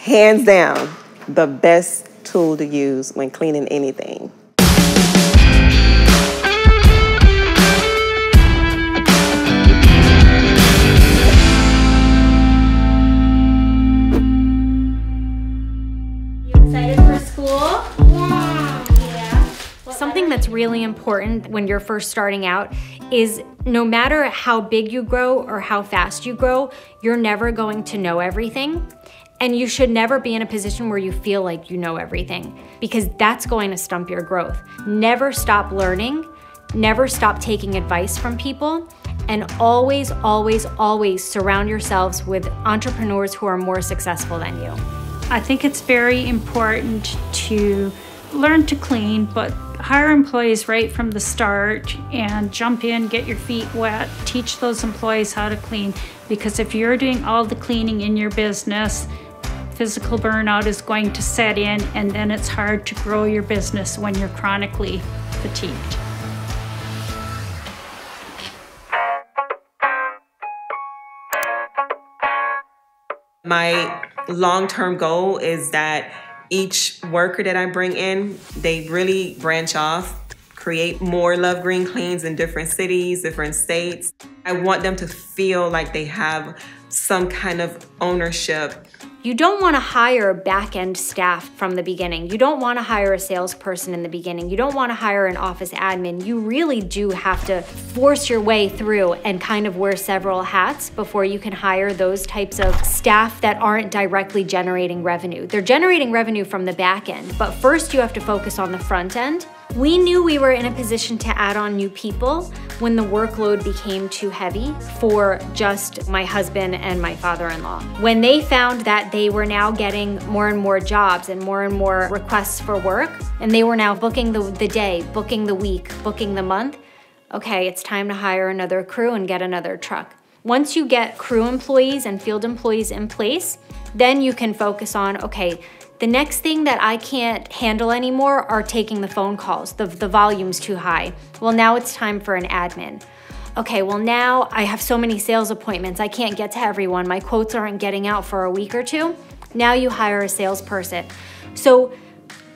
Hands down, the best tool to use when cleaning anything. Something that's really important when you're first starting out is no matter how big you grow or how fast you grow, you're never going to know everything. And you should never be in a position where you feel like you know everything, because that's going to stump your growth. Never stop learning, never stop taking advice from people, and always, always, always surround yourselves with entrepreneurs who are more successful than you. I think it's very important to learn to clean, but hire employees right from the start and jump in, get your feet wet, teach those employees how to clean, because if you're doing all the cleaning in your business, physical burnout is going to set in, and then it's hard to grow your business when you're chronically fatigued. My long-term goal is that each worker that I bring in, they really branch off, create more Love Green Cleans in different cities, different states. I want them to feel like they have some kind of ownership. You don't want to hire back-end staff from the beginning. You don't want to hire a salesperson in the beginning. You don't want to hire an office admin. You really do have to force your way through and kind of wear several hats before you can hire those types of staff that aren't directly generating revenue. They're generating revenue from the back end, but first you have to focus on the front end. We knew we were in a position to add on new people when the workload became too heavy for just my husband and my father-in-law. When they found that they were now getting more and more jobs and more requests for work, and they were now booking the day, booking the week, booking the month, okay, it's time to hire another crew and get another truck. Once you get crew employees and field employees in place, then you can focus on, okay, the next thing that I can't handle anymore are taking the phone calls. The volume's too high. Well, now it's time for an admin. Okay, well now I have so many sales appointments. I can't get to everyone. My quotes aren't getting out for a week or two. Now you hire a salesperson. So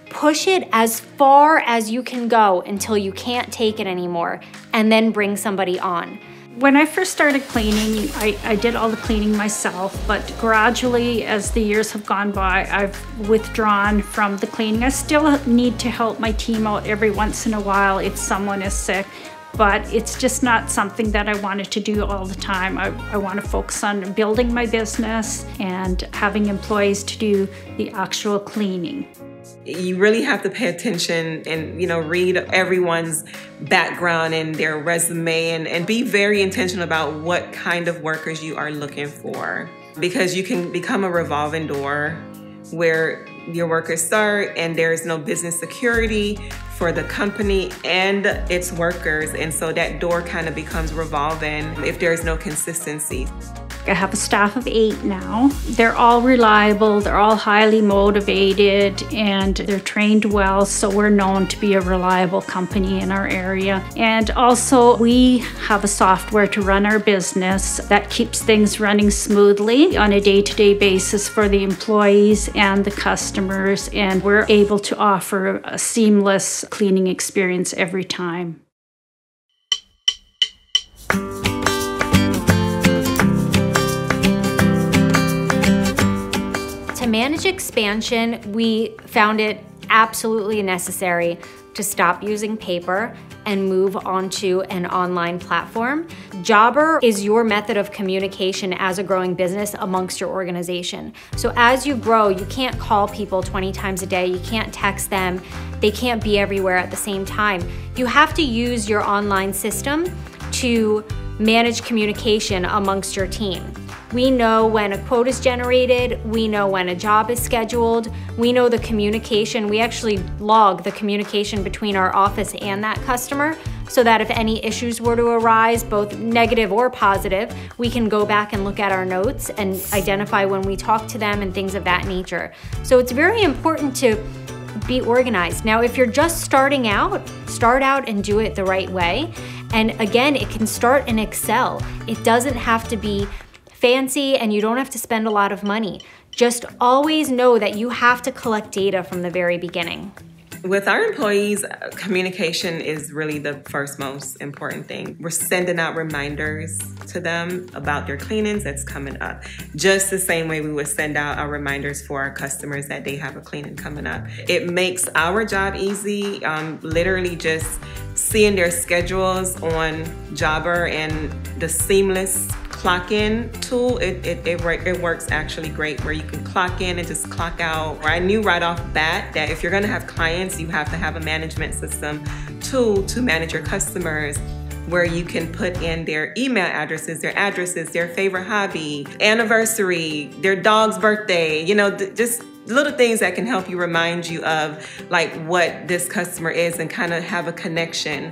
push it as far as you can go until you can't take it anymore, and then bring somebody on. When I first started cleaning, I did all the cleaning myself, but gradually as the years have gone by, I've withdrawn from the cleaning. I still need to help my team out every once in a while if someone is sick, but it's just not something that I wanted to do all the time. I want to focus on building my business and having employees to do the actual cleaning. You really have to pay attention and, read everyone's background and their resume and be very intentional about what kind of workers you are looking for. Because you can become a revolving door where your workers start and there's no business security for the company and its workers. And so that door kind of becomes revolving if there's no consistency. I have a staff of 8 now. They're all reliable, they're all highly motivated, and they're trained well, so we're known to be a reliable company in our area. And also, we have a software to run our business that keeps things running smoothly on a day-to-day basis for the employees and the customers, and we're able to offer a seamless cleaning experience every time. To manage expansion, we found it absolutely necessary to stop using paper and move onto an online platform. Jobber is your method of communication as a growing business amongst your organization. So as you grow, you can't call people 20 times a day, you can't text them, they can't be everywhere at the same time. You have to use your online system to manage communication amongst your team. We know when a quote is generated, we know when a job is scheduled, we know the communication. We actually log the communication between our office and that customer so that if any issues were to arise, both negative or positive, we can go back and look at our notes and identify when we talk to them and things of that nature. So it's very important to be organized. Now, if you're just starting out, start out and do it the right way. And again, it can start in Excel. It doesn't have to be fancy and you don't have to spend a lot of money. Just always know that you have to collect data from the very beginning. With our employees, communication is really the first most important thing. We're sending out reminders to them about their cleanings that's coming up. Just the same way we would send out our reminders for our customers that they have a cleaning coming up. It makes our job easy, literally just seeing their schedules on Jobber and the seamless clock-in tool, it works actually great, where you can clock in and just clock out. I knew right off bat that if you're gonna have clients, you have to have a management system tool to manage your customers, where you can put in their email addresses, their favorite hobby, anniversary, their dog's birthday, you know, just little things that can help you remind you of like what this customer is and kind of have a connection.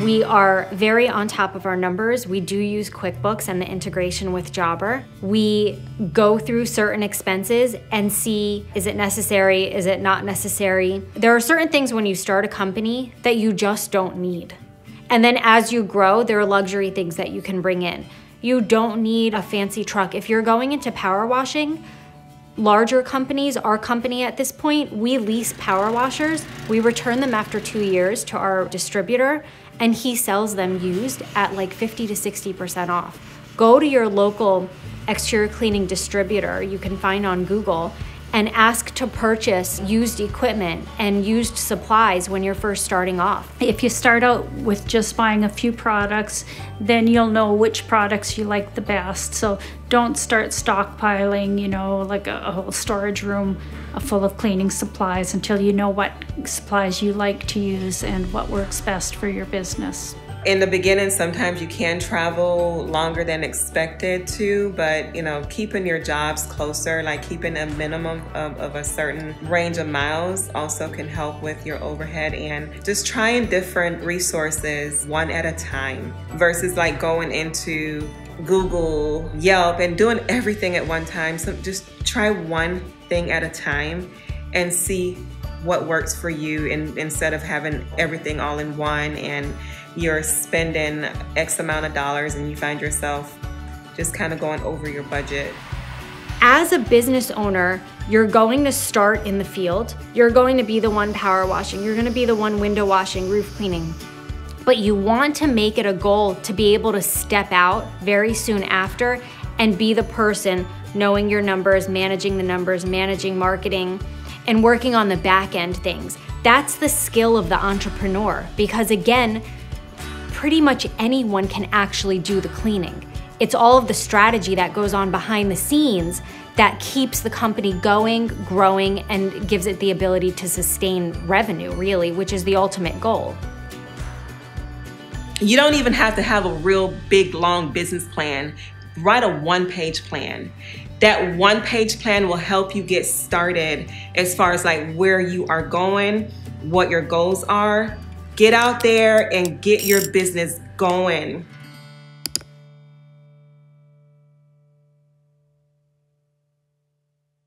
We are very on top of our numbers. We do use QuickBooks and the integration with Jobber. We go through certain expenses and see, is it necessary, is it not necessary? There are certain things when you start a company that you just don't need. And then as you grow, there are luxury things that you can bring in. You don't need a fancy truck. If you're going into power washing, larger companies, our company at this point, we lease power washers. We return them after 2 years to our distributor, and he sells them used at like 50 to 60% off. Go to your local exterior cleaning distributor you can find on Google and ask to purchase used equipment and used supplies when you're first starting off. If you start out with just buying a few products, then you'll know which products you like the best. So don't start stockpiling, you know, like a whole storage room full of cleaning supplies until you know what supplies you like to use and what works best for your business. In the beginning, sometimes you can travel longer than expected to, but you know, keeping your jobs closer, like keeping a minimum of a certain range of miles also can help with your overhead, and just trying different resources one at a time versus like going into Google, Yelp, and doing everything at one time. So just try one thing at a time and see what works for you, and instead of having everything all in one and you're spending X amount of dollars and you find yourself just kind of going over your budget. As a business owner, you're going to start in the field. You're going to be the one power washing. You're going to be the one window washing, roof cleaning. But you want to make it a goal to be able to step out very soon after and be the person knowing your numbers, managing marketing, and working on the back end things. That's the skill of the entrepreneur, because again, pretty much anyone can actually do the cleaning. It's all of the strategy that goes on behind the scenes that keeps the company going, growing, and gives it the ability to sustain revenue, really, which is the ultimate goal. You don't even have to have a real big, long business plan. Write a one-page plan. That one-page plan will help you get started as far as like where you are going, what your goals are. Get out there and get your business going.